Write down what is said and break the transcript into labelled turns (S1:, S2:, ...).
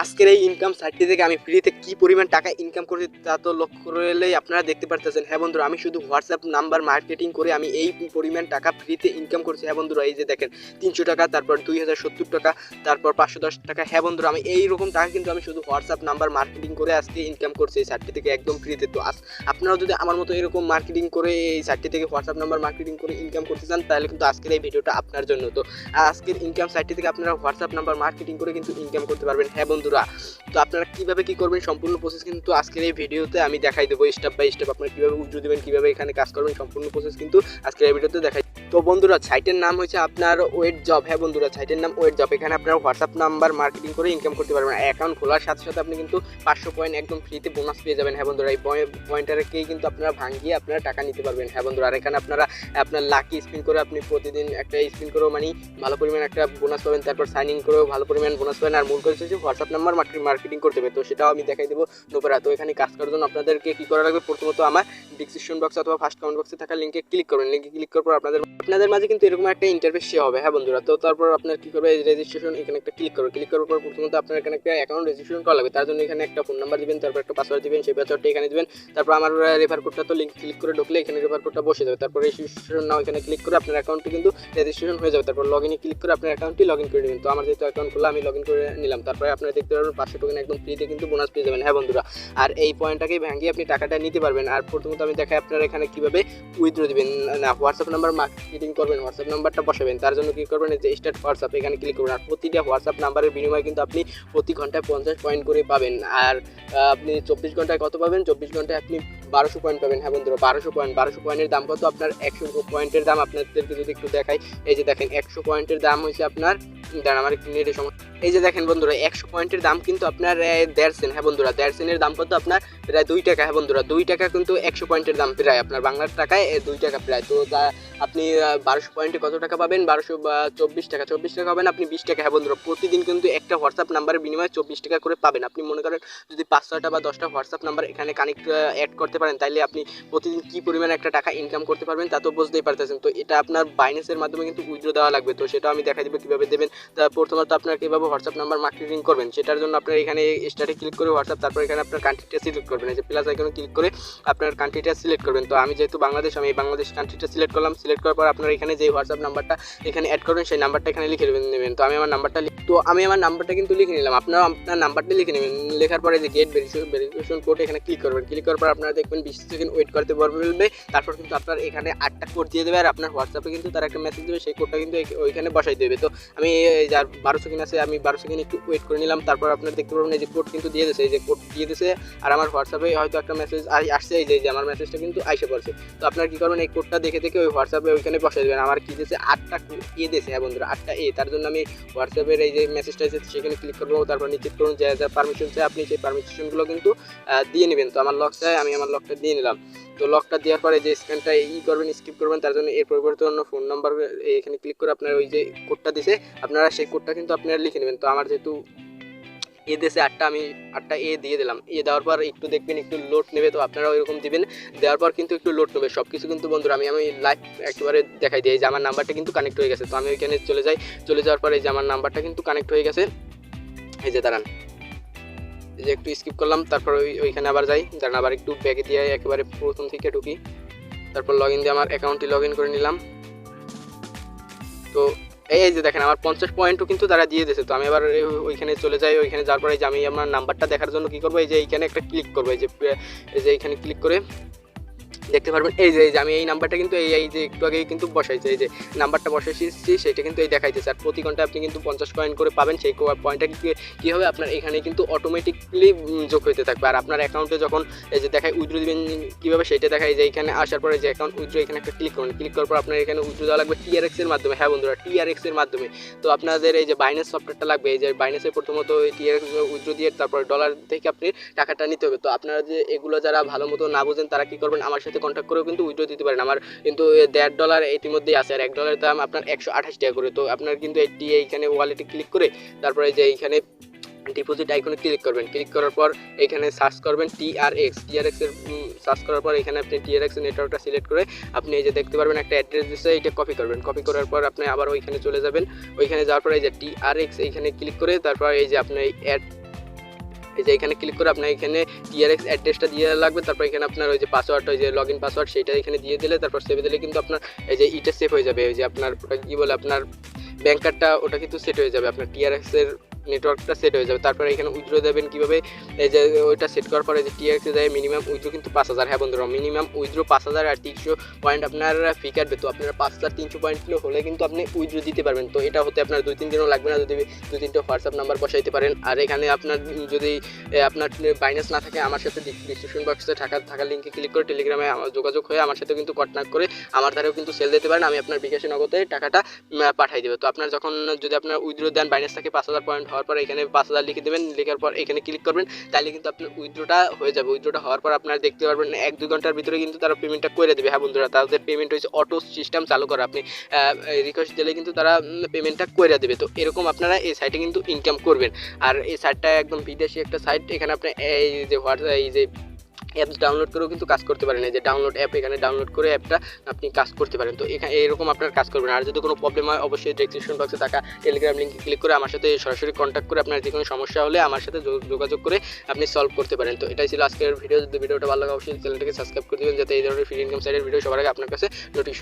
S1: আজকের এই ইনকাম সাইটটি থেকে আমি ফ্রিতে কি পরিমাণ টাকা ইনকাম করছি তা তো লক্ষ্য করলেই আপনারা দেখতে পারতেছেন। হ্যাঁ বন্ধুরা, আমি শুধু হোয়াটসঅ্যাপ নাম্বার মার্কেটিং করে আমি এই পরিমাণ টাকা ফ্রিতে ইনকাম করছি। হ্যাঁ বন্ধুরা, এই যে দেখেন 300 টাকা, তারপর 2070 টাকা, তারপর 510 টাকা। হ্যাঁ বন্ধুরা, আমি এই রকম টাকা কিন্তু আমি শুধু হোয়াটসঅ্যাপ নাম্বার মার্কেটিং করে আজকে ইনকাম করছি এই সাইটটি থেকে একদম ফ্রিতে। তো আপনারাও যদি আমার মতো এরকম মার্কেটিং করে এই সাইটটি থেকে হোয়াটসঅ্যাপ নাম্বার মার্কেটিং করে ইনকাম করতে চান তাহলে কিন্তু আজকের এই ভিডিওটা আপনার জন্য। তো আজকের ইনকাম সাইটটি থেকে আপনারা হোয়াটসঅ্যাপ নাম্বার মার্কেটিং করে কিন্তু ইনকাম করতে পারবেন। হ্যাঁ বন্ধুরা, তো আপনারা কিভাবে কি করবেন সম্পূর্ণ প্রসেস কিন্তু আজকের এই ভিডিওতে আমি দেখাই দেবো স্টেপ বাই স্টেপ। আপনারা কিভাবে উইথড্র দিবেন, কিভাবে এখানে কাজ করবেন, সম্পূর্ণ প্রসেস কিন্তু আজকের এই ভিডিওতে দেখাই। তো বন্ধুরা, সাইটের নাম হচ্ছে আপনার ওয়েট জব। হ্যাঁ বন্ধুরা, সাইটের নাম ওয়েট জব। এখানে আপনারা হোয়াটসঅ্যাপ নাম্বার মার্কেটিং করে ইনকাম করতে পারবেন। অ্যাকাউন্ট খোলার সাথে সাথে আপনি কিন্তু 500 পয়েন্ট একদম ফ্রিতে বোনাস পেয়ে যাবেন। হ্যাঁ বন্ধুরা, এই পয়েন্টারকেই কিন্তু আপনারা ভাঙিয়ে আপনারা টাকা নিতে পারবেন। হ্যাঁ বন্ধুরা, আর এখানে আপনারা আপনার লাকি স্পিন করে আপনি প্রতিদিন একটা স্পিন করেও মানে ভালো পরিমাণ একটা বোনাস পাবেন, তারপর সাইন ইন করেও ভালো পরিমাণ বোনাস পাবেন। আর মূল করেছে যে হোয়াটসঅ্যাপ নাম্বার মার্কেটিং করতে হবে, তো সেটাও আমি দেখাই দেবো নোপেরা। তো এখানে কাজ করার জন্য আপনাদেরকে কী করা লাগবে, প্রথমত আমার ডিসক্রিপশন বক্স অথবা ফার্স্ট কমেন্ট বক্সে থাকা লিঙ্কে ক্লিক করবেন। লিঙ্কে ক্লিক করার পর আপনাদের মাঝে কিন্তু এরকম একটা ইন্টারফেস শো হবে। হ্যাঁ বন্ধুরা, তো তারপর আপনার কী করবে, রেজিস্ট্রেশন এখানে একটা ক্লিক করবে। ক্লিক করার পর প্রথমত আপনার এখানে একটা অ্যাকাউন্ট রেজিস্ট্রেশন করা লাগবে। তার জন্য এখানে একটা ফোন নাম্বার দিবেন, তারপর একটা পাসওয়ার্ড দিবেন, সেই পাসওয়ার্ডটা এখানে দিবেন। তারপর আমার রেফার কোডটা তো লিঙ্ক ক্লিক করে ঢুকলে এখানে রেফার কোডটা বসে যাবে। তারপর রেজিস্ট্রেশন নাও এখানে ক্লিক করে আপনার অ্যাকাউন্টটি কিন্তু রেজিস্ট্রেশন হয়ে যাবে। তারপর লগ ইনে ক্লিক করে আপনার অ্যাকাউন্টটি লগ ইন করে নেবেন। তো আমার যেহেতু অ্যাকাউন্ট খোলা আমি লগ ইন করে নিলাম। তারপরে আপনারা দেখতে পারবেন 500 টোকেন একদম ফ্রিতে কিন্তু বোনাস পেয়ে যাবেন। হ্যাঁ বন্ধুরা, আর এই পয়েন্টটাকেই ভাঙিয়ে আপনি টাকাটা নিতে পারবেন। আর প্রথমত আমি দেখাই আপনারা এখানে কীভাবে উইথড্র দিবেন। না, হোয়াটসঅ্যাপ নাম্বার মার্কেটিং করবেন, হোয়াটসঅ্যাপ নাম্বারটা বসাবেন। তার জন্য কী করবেন, যে স্টার্ট হোয়াটসঅ্যাপ এখানে ক্লিক করবেন। আর প্রতিটা হোয়াটসঅ্যাপ নাম্বারের বিনিময়ে কিন্তু আপনি প্রতি ঘন্টায় 50 পয়েন্ট করে পাবেন। আর আপনি 24 ঘন্টায় কত পাবেন, 24 ঘন্টায় আপনি 1200 পয়েন্ট পাবেন। হ্যাঁ বন্ধুরা, 1200 পয়েন্টের দাম কত আপনার, 100 পয়েন্টের দাম আপনাদেরকে যদি একটু দেখাই, এই যে দেখেন 100 পয়েন্টের দাম হয়েছে আপনার, দাঁড়ান আমার একটু নেটের সমস্যা। এই যে দেখেন বন্ধুরা, 100 পয়েন্টের দাম কিন্তু আপনার 1.5 সেন্ট। হ্যাঁ বন্ধুরা, 1.5 সেন্টের দাম কত আপনার, প্রায় 2 টাকা। হ্যাঁ বন্ধুরা, 2 টাকা কিন্তু 100 পয়েন্টের দাম প্রায় আপনার বাংলার টাকায় 2 টাকা প্রায়। তো আপনি 1200 পয়েন্টে কত টাকা পাবেন, 1224 টাকা। 24 টাকা পাবেন আপনি 20 টাকা। হ্যাঁ বন্ধুরা, প্রতিদিন কিন্তু একটা হোয়াটসঅ্যাপ নাম্বারের বিনিময়ে 24 টাকা করে পাবেন। আপনি মনে করেন যদি 5-6টা বা 10টা হোয়াটসঅ্যাপ নাম্বার এখানে কানেক্ট অ্যাড করতে পারেন তাহলে আপনি প্রতিদিন কী পরিমাণ একটা টাকা ইনকাম করতে পারবেন তা তো বুঝতেই পারতেছেন। তো এটা আপনার বাইন্যান্সের মাধ্যমে কিন্তু উইথড্র দেওয়া লাগবে। তো সেটাও আমি দেখাই দেবো কীভাবে দেবেন। প্রথমত আপনার কীভাবে হোয়াটসঅ্যাপ নাম্বার মার্কেটিং করবেন সেটার জন্য আপনার এখানে স্টার্টে ক্লিক করে হোয়াটসঅ্যাপ, তারপর এখানে আপনার কান্ট্রিটা সিলেক্ট করবেন। এই যে প্লাস আইকনে ক্লিক করে আপনার কান্ট্রিটা সিলেক্ট করবেন। তো আমি যেহেতু বাংলাদেশ, আমি এই বাংলাদেশ কান্ট্রিটা সিলেক্ট করলাম। সিলেক্ট করার পর আপনার এখানে যে হোয়াটসঅ্যাপ নাম্বারটা এখানে অ্যাড করবেন সেই নাম্বারটা এখানে লিখে নেবেন। তো আমি আমার নাম্বারটা কিন্তু লিখে নিলাম। আপনারা আপনার নাম্বারটা লিখে নেবেন। লেখার পরে যে গেট ভেরিফিকেশন কোড এখানে ক্লিক করবেন। ক্লিক করার পর আপনারা দেখবেন 20 সেকেন্ড ওয়েট করতে বলবে। তারপর কিন্তু আপনার এখানে 8টা কোড দিয়ে দেবে। আর আপনার হোয়াটসঅ্যাপে কিন্তু তার একটা মেসেজ দেবে, সেই কোডটা কিন্তু ওইখানে বসাই দেবে। তো আমি যার 12 সেকেন্ড আছে আমি 12 সেকেন্ড একটু ওয়েট করে নিলাম। তারপর আপনারা দেখতে পারবেন এই যে কোড কিন্তু দিয়ে দিয়েছে, এই যে কোড দিয়ে দিয়েছে। আর আমার হোয়াটসঅ্যাপে হয়তো একটা মেসেজ আসছে, এই যে আমার মেসেজটা কিন্তু আইসে পড়ছে। তো আপনারা কী করবেন, এই কোডটা দেখে ওই হোয়াটসঅ্যাপে ওইখানে বসাই দেবেন। আমার কী দিয়েছে 8টা এ দিয়েছে। হ্যাঁ বন্ধুরা, 8টা এ। তার জন্য আমি হোয়াটসঅ্যাপের এই যে মেসেজটা এসেছে সেখানে ক্লিক করবো। তারপর নিশ্চিত করুন যে যা পারমিশন চাই আপনি সেই পারমিশনগুলো কিন্তু দিয়ে নেবেন। তো আমার লক চাই, আমি আমার লকটা দিয়ে নিলাম। তো লকটা দেওয়ার পরে যে স্ক্যানটা করবেন, স্কিপ করবেন। তার জন্য এর পরিবর্তে অন্য ফোন নাম্বার এখানে ক্লিক করে আপনার ওই যে কোডটা দিছে আপনারা সেই কোডটা কিন্তু আপনারা লিখে নেবেন। তো আমার যেহেতু এ দিয়েছে 8টা, আমি 8টা এ দিয়ে দিলাম। এ দেওয়ার পর একটু দেখবেন একটু লোড নেবে। তো আপনারা ওইরকম দিবেন, দেওয়ার পর কিন্তু একটু লোড নেবে সব কিছু কিন্তু বন্ধুরা। আমি লাইভ একেবারে দেখাই দিই যে আমার নাম্বারটা কিন্তু কানেক্ট হয়ে গেছে। তো আমি ওইখানে চলে যাওয়ার পরে যে আমার নাম্বারটা কিন্তু কানেক্ট হয়ে গেছে। এই যে দাঁড়ান, এই যে একটু স্কিপ করলাম। তারপর ওইখানে আবার যাই, দাঁড়ান আবার একটু ব্যাগে দিয়ে একেবারে প্রথম থেকে ঢুকি। তারপর লগ ইন দিয়ে আমার অ্যাকাউন্টটি লগ ইন করে নিলাম। তো এই যে দেখেন আমার 50 পয়েন্টও কিন্তু তারা দিয়ে দিয়েছে। তো আমি আবার ওইখানে চলে যাই। ওইখানে যাওয়ার পরে যে আমি আমার নাম্বারটা দেখার জন্য কী করবো, এই যে এইখানে একটা ক্লিক করবো। এই যে এইখানে ক্লিক করে দেখতে পারবেন এই যে আমি এই নাম্বারটা কিন্তু এই যে একটু আগেই কিন্তু বসাইছে, এই যে নাম্বারটা বসাইছি সেটা কিন্তু এই দেখাইতেছে। আর প্রতি ঘন্টায় আপনি কিন্তু 50 পয়েন্ট করে পাবেন। সেই পয়েন্টটা কী হবে, আপনার এখানে কিন্তু অটোমেটিকলি যোগ হইতে থাকবে। আর আপনার অ্যাকাউন্টে যখন এই যে দেখায় উইথড্র দিবেন কীভাবে সেটা দেখায়, যে এখানে আসার পরে যে অ্যাকাউন্ট উইথড্র এখানে একটা ক্লিক করবেন। ক্লিক করার পর আপনার এখানে উইথড্র দেওয়া লাগবে TRX এর মাধ্যমে। হ্যাঁ বন্ধুরা, TRX এর মাধ্যমে। তো আপনাদের এই যে বাইন্যান্স সফটওয়্যারটা লাগবে। এই যে বাইন্যান্সের প্রথমত এই TRX উইথড্র দিয়ে তারপর ডলার থেকে আপনি টাকাটা নিতে হবে। তো আপনারা যে এগুলো যারা ভালো মতো না বোঝেন তারা কী করবেন, আমার সাথে কন্ট্যাক্ট করেও কিন্তু উইথড্র দিতে পারেন। আমার কিন্তু $1.5 ইতিমধ্যেই আছে। আর $1 দাম আপনার 128 টাকা করে। তো আপনার কিন্তু এইখানে ওয়ালেটে ক্লিক করে তারপরে যে এইখানে ডিপোজিট আইকনে ক্লিক করবেন। ক্লিক করার পর এখানে সার্চ করবেন TRX এর সার্চ করার পর এখানে আপনি TRX নেটওয়ার্কটা সিলেক্ট করে আপনি এই যে দেখতে পারবেন একটা অ্যাড্রেস দিচ্ছে, এটা কপি করবেন। কপি করার পর আপনি আবার ওইখানে চলে যাবেন। ওইখানে যাওয়ার পর এই যে TRX এইখানে ক্লিক করে তারপর এই যে আপনি এই যে এখানে ক্লিক করে আপনার এখানে TRX অ্যাড্রেসটা দিয়ে লাগবে, তারপর এখানে আপনার ওই যে পাসওয়ার্ড, ওই যে লগ ইন পাসওয়ার্ড সেটা এখানে দিয়ে দিলে তারপর সেভ দিলে কিন্তু আপনার এই যে ইটা সেভ হয়ে যাবে। ওই যে আপনার ওটা কী বলে আপনার ব্যাংক কার্ডটা ওটা কিন্তু সেট হয়ে যাবে, আপনার TRX এর নেটওয়ার্কটা সেট হয়ে যাবে। তারপরে এখানে উইথড্র দেবেন কীভাবে, এই যে ওইটা সেট করার পরে যে TRX এ যায় মিনিমাম উইথড্র কিন্তু 5000। হ্যাঁ বন্ধুরা, মিনিমাম উইথড্র 5000 আর 300 পয়েন্ট আপনার ফি কাটবে। তো আপনারা 5300 পয়েন্ট হলে কিন্তু আপনি উইথড্র দিতে পারবেন। তো এটা হতে আপনার 2-3 দিনও লাগবে না, যদি 2-3টা হোয়াটসঅ্যাপ নাম্বার বসাইতে পারেন। আর এখানে আপনার যদি আপনার বাইন্যান্স না থাকে, আমার সাথে ডিসক্রিপশন বক্সে থাকা লিঙ্কে ক্লিক করে টেলিগ্রামে যোগাযোগ হয়ে আমার সাথে কিন্তু কন্ট্যাক্ট করে আমার দ্বারাও কিন্তু সেল দিতে পারেন। আমি আপনার বিকাশে নগদে টাকাটা পাঠিয়ে দেবো। তো আপনার যখন যদি আপনার উইথড্র দেন বাইন্যান্স থেকে 5000 পয়েন্ট হওয়ার পর এখানে 5000 লিখে দেবেন, লেখার পর এখানে ক্লিক করবেন, তাহলে কিন্তু আপনার উইথড্রটা হয়ে যাবে। উইথড্রটা হওয়ার পর আপনারা দেখতে পারবেন 1-2 ঘন্টার ভিতরে কিন্তু তারা পেমেন্টটা করে দেবে। হ্যাঁ বন্ধুরা, তাদের পেমেন্ট হয়েছে অটো সিস্টেম চালু করা, আপনি রিকোয়েস্ট দিলে কিন্তু তারা পেমেন্টটা করে দেবে। তো এরকম আপনারা এই সাইটে কিন্তু ইনকাম করবেন। আর এই সাইটটা একদম বিদেশি একটা সাইট, এখানে আপনি এই যে এই যে অ্যাপস ডাউনলোড করেও কিন্তু কাজ করতে পারেন। এই যে ডাউনলোড অ্যাপ, এখানে ডাউনলোড করে অ্যাপটা আপনি কাজ করতে পারেন। তো এখানে এরকম আপনার কাজ করবেন। আর যদি কোনো প্রবলেম হয় অবশ্যই ডেসক্রিপশন বক্সে থাকা টেলিগ্রাম লিঙ্কে ক্লিক করে আমার সাথে সরাসরি কন্ট্যাক্ট করে আপনার যে কোনো সমস্যা হলে আমার সাথে যোগাযোগ করে আপনি সলভ করতে পারেন। তো এটাই ছিল আজকের ভিডিও। যদি ভিডিওটা ভালো লাগে অবশ্যই চ্যানেলটাকে সাবস্ক্রাইব করে দেবেন, যাতে এই ধরনের ফ্রি ইনকাম সাইটের ভিডিও সবার আগে আপনার কাছে নোটিফিকেশন